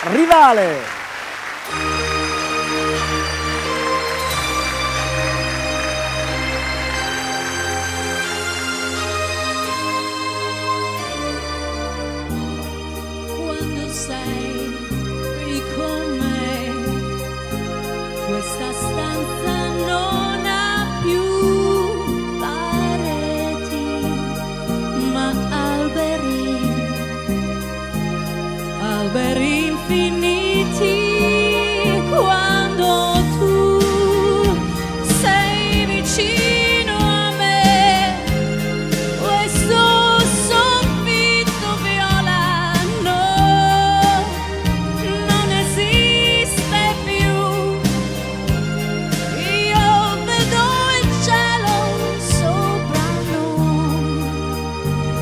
Rivale. Quando sei qui con me, questa stanza non ha più pareti, ma alberi infiniti. Quando tu sei vicino a me, questo soffitto viola non esiste più. Io vedo il cielo sopra noi,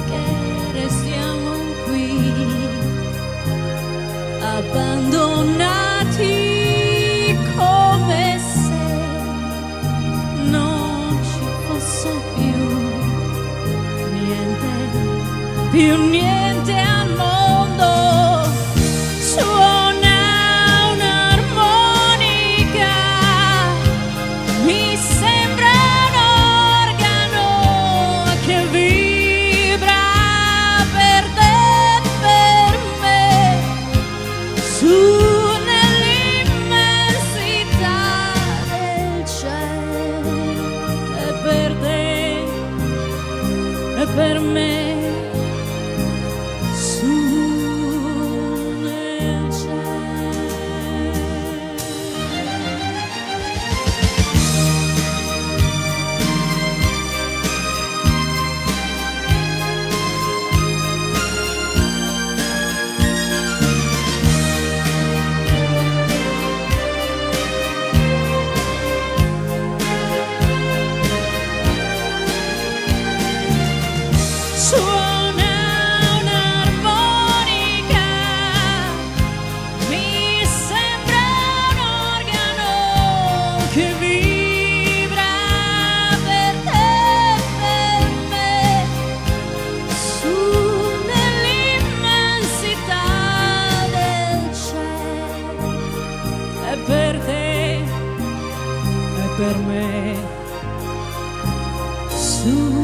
che restiamo qui abbandonati, come se non ci fosse più niente al mondo. Suona un'armonica, mi sembra un organo che vibra per te e per me, su nell'immensità del cielo, e per te e per me. Suona un'armonica, mi sembra un organo che vibra per te e per me, su nell'immensità del cielo, e per te e per me, su